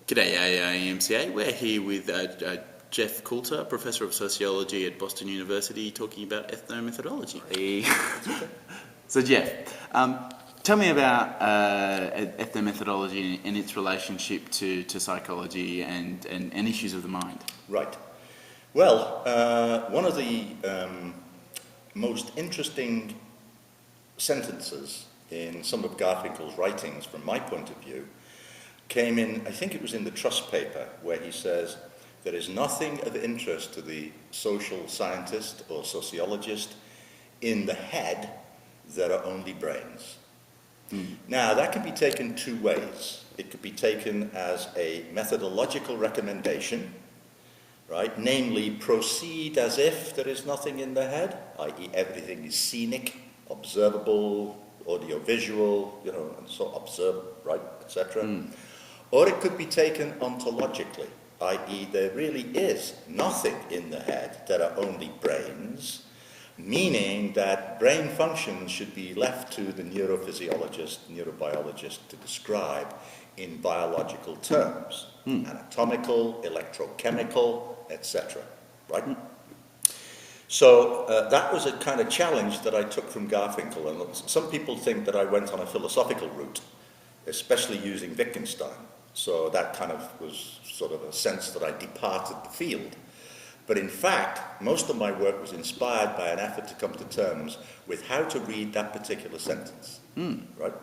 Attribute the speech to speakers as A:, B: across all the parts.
A: G'day AIMCA, we're here with Jeff Coulter, Professor of Sociology at Boston University, talking about ethnomethodology. So Jeff, tell me about ethnomethodology and its relationship to psychology and issues of the mind.
B: Right. Well, one of the most interesting sentences in some of Garfinkel's writings, from my point of view, came in, I think it was in the Trust paper, where he says, there is nothing of interest to the social scientist or sociologist in the head, there are only brains. Now, that can be taken two ways. It could be taken as a methodological recommendation, right? Namely, proceed as if there is nothing in the head, i.e. everything is scenic, observable, audiovisual, and so observe, right, etc. Or it could be taken ontologically, i.e. there really is nothing in the head, there are only brains, meaning that brain functions should be left to the neurophysiologist, neurobiologist to describe in biological terms, anatomical, electrochemical, etc. Right? So that was a kind of challenge that I took from Garfinkel, and some people think that I went on a philosophical route, especially using Wittgenstein. So that kind of was sort of a sense that I departed the field. But in fact, most of my work was inspired by an effort to come to terms with how to read that particular sentence. Right?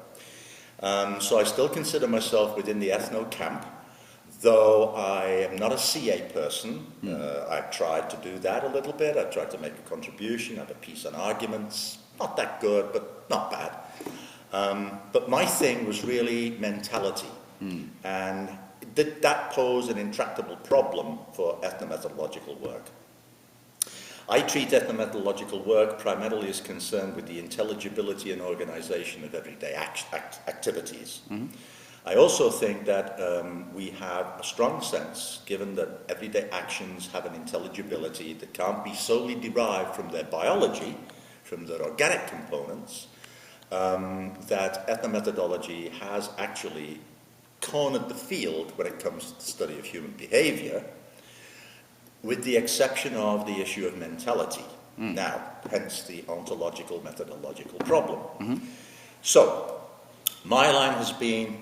B: So I still consider myself within the ethno camp, though I am not a CA person. I've tried to do that a little bit. I've tried to make a contribution. I have a piece on arguments. Not that good, but not bad. But my thing was really mentality. And did that pose an intractable problem for ethnomethodological work? I treat ethnomethodological work primarily as concerned with the intelligibility and organization of everyday activities. I also think that we have a strong sense, given that everyday actions have an intelligibility that can't be solely derived from their biology, from their organic components, that ethnomethodology has actually cornered the field when it comes to the study of human behavior, with the exception of the issue of mentality. Now, hence the ontological methodological problem. So, my line has been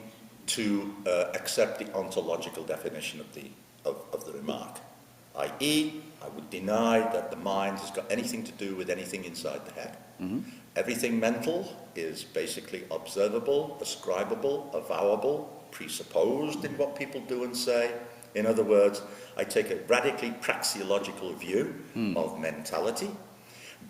B: to accept the ontological definition of the remark, i.e., I would deny that the mind has got anything to do with anything inside the head. Everything mental is basically observable, ascribable, avowable, presupposed in what people do and say. In other words, I take a radically praxeological view of mentality,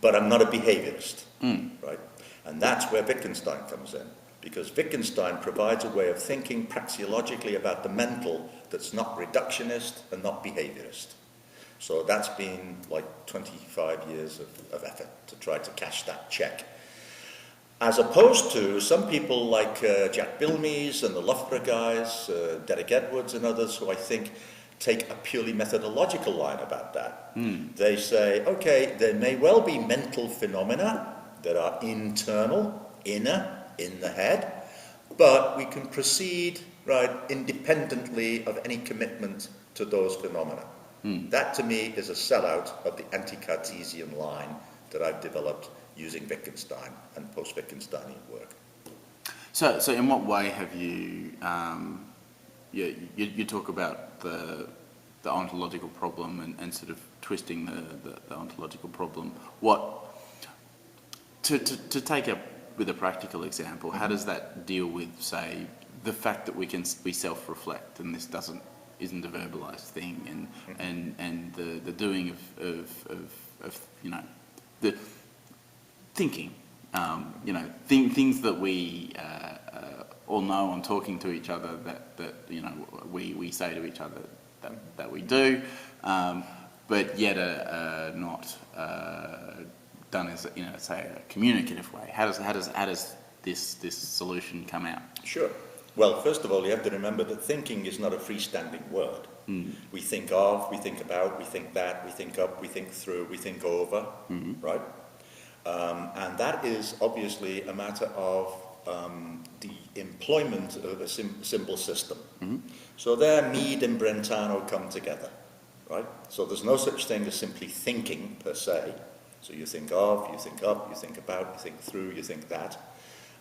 B: but I'm not a behaviorist, right? And that's where Wittgenstein comes in, because Wittgenstein provides a way of thinking praxeologically about the mental that's not reductionist and not behaviorist. So that's been like 25 years of effort to try to cash that check. As opposed to some people like Jack Bilmes and the Loughborough guys, Derek Edwards and others, who I think take a purely methodological line about that. They say, okay, there may well be mental phenomena that are internal, inner, in the head, but we can proceed, right, independently of any commitment to those phenomena. That, to me, is a sellout of the anti-Cartesian line that I've developed using Wittgenstein and post-Wittgensteinian work. So
A: in what way have you, you talk about the ontological problem and sort of twisting the ontological problem. To take up with a practical example, how does that deal with, say, the fact that we self-reflect and this isn't a verbalized thing, and the doing of the thinking, things that we all know on talking to each other that we say to each other that we do, but yet are not done as say a communicative way. How does this solution come out?
B: Sure. Well, first of all, you have to remember that thinking is not a freestanding word. We think of, we think about, we think that, we think up, we think through, we think over, right? And that is obviously a matter of the employment of a symbol system. So there, Mead and Brentano come together, right? So there's no such thing as simply thinking per se. So you think of, you think up, you think about, you think through, you think that.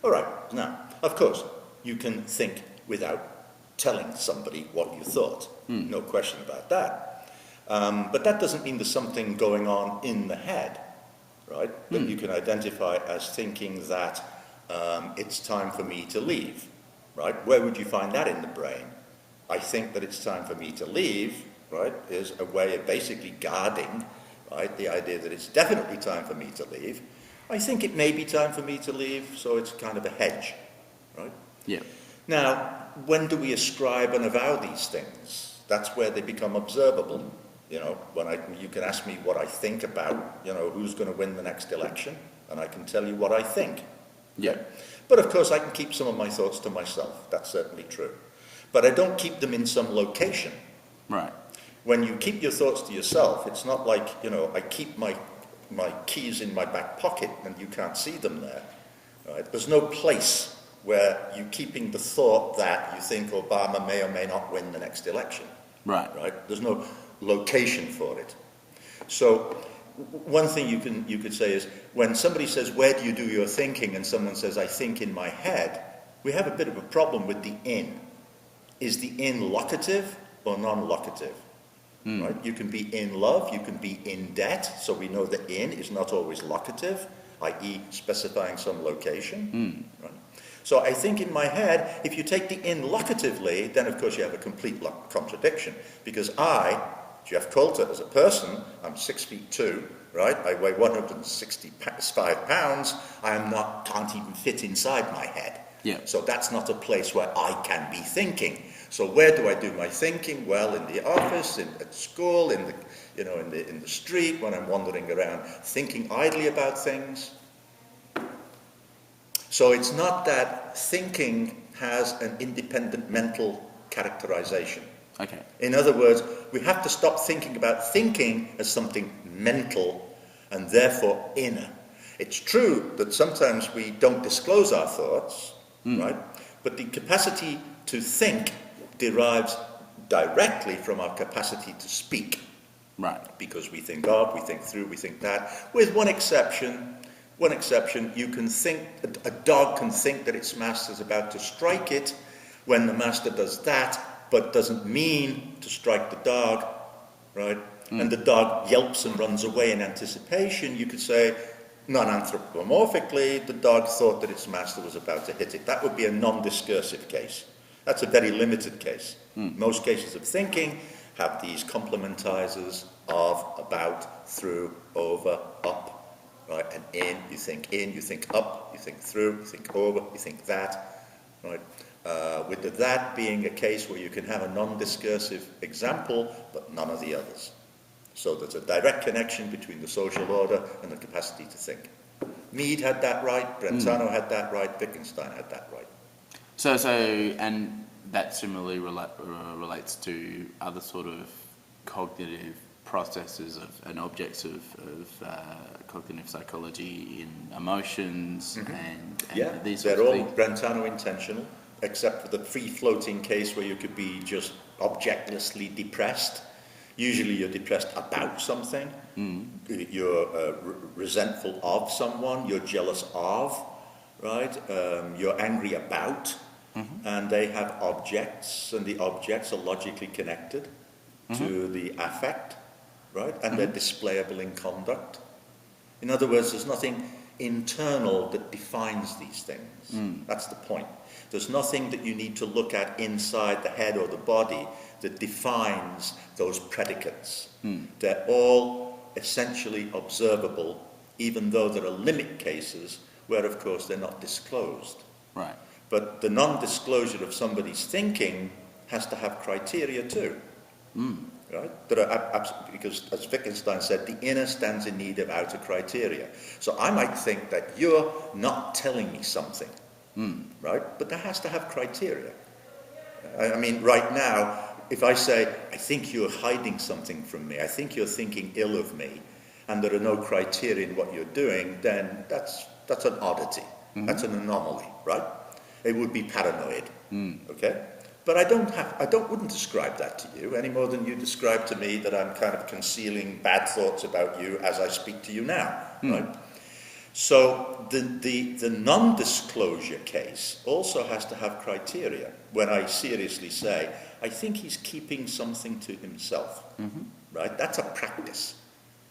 B: All right, now, of course, you can think without telling somebody what you thought. No question about that. But that doesn't mean there's something going on in the head, right? That you can identify as thinking that it's time for me to leave, right? Where would you find that in the brain? I think that it's time for me to leave, right, is a way of basically guarding, right, the idea that it's definitely time for me to leave. I think it may be time for me to leave, so it's kind of a hedge, right?
A: Yeah.
B: Now, when do we ascribe and avow these things? That's where they become observable. You know, you can ask me what I think about, you know, who's going to win the next election, and I can tell you what I think.
A: Yeah.
B: But of course, I can keep some of my thoughts to myself. That's certainly true. But I don't keep them in some location.
A: Right.
B: When you keep your thoughts to yourself, it's not like, you know, I keep my keys in my back pocket and you can't see them there. Right? There's no place where you're keeping the thought that you think Obama may or may not win the next election.
A: Right.
B: Right? There's no location for it. So one thing you could say is, when somebody says, where do you do your thinking, and someone says, I think in my head, we have a bit of a problem with the in. Is the in locative or non-locative? Right? You can be in love, you can be in debt, so we know the in is not always locative, i.e. specifying some location. Right? So I think in my head, if you take the in locatively, then of course you have a complete contradiction, because I, Jeff Coulter, as a person, I'm 6'2", right? I weigh 165 pounds. Can't even fit inside my head.
A: Yeah.
B: So that's not a place where I can be thinking. So where do I do my thinking? Well, in the office, at school, in the street, when I'm wandering around, thinking idly about things. So it's not that thinking has an independent mental characterization.
A: Okay.
B: In other words, we have to stop thinking about thinking as something mental and therefore inner. It's true that sometimes we don't disclose our thoughts, right? But the capacity to think derives directly from our capacity to speak.
A: Right.
B: Because we think of, we think through, we think that. With one exception, you can think, a dog can think that its master's about to strike it when the master does that, but doesn't mean to strike the dog, right? And the dog yelps and runs away in anticipation. You could say, non-anthropomorphically, the dog thought that its master was about to hit it. That would be a non-discursive case. That's a very limited case. Most cases of thinking have these complementizers of, about, through, over, up, right? And you think up, you think through, you think over, you think that, right? With the that being a case where you can have a non-discursive example, but none of the others. So there's a direct connection between the social order and the capacity to think. Mead had that right, Brentano had that right, Wittgenstein had that right.
A: So, and that similarly relates to other sort of cognitive processes and objects of cognitive psychology in emotions and these sorts
B: they're
A: of
B: all
A: things.
B: Brentano intentional, except for the free-floating case where you could be just objectlessly depressed. Usually you're depressed about something. You're resentful of someone. You're jealous of, right? You're angry about. And they have objects, and the objects are logically connected to the affect, right? And they're displayable in conduct. In other words, there's nothing internal that defines these things. That's the point. There's nothing that you need to look at inside the head or the body that defines those predicates. They're all essentially observable, even though there are limit cases where, of course, they're not disclosed.
A: Right.
B: But the non-disclosure of somebody's thinking has to have criteria too. Right? There are because, as Wittgenstein said, the inner stands in need of outer criteria. So I might think that you're not telling me something, right? But that has to have criteria. I mean, right now, if I say, I think you're hiding something from me, I think you're thinking ill of me, and there are no criteria in what you're doing, then that's an oddity. That's an anomaly, right? It would be paranoid,
A: Mm.
B: okay? But wouldn't describe that to you any more than you describe to me that I'm kind of concealing bad thoughts about you as I speak to you now, right? So the non-disclosure case also has to have criteria when I seriously say, I think he's keeping something to himself, right? That's a practice.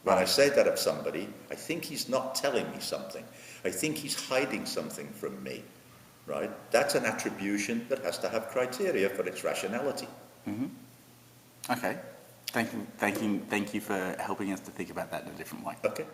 B: When I say that of somebody, I think he's not telling me something. I think he's hiding something from me, right? That's an attribution that has to have criteria for its rationality.
A: Okay. Thank you for helping us to think about that in a different way.
B: Okay.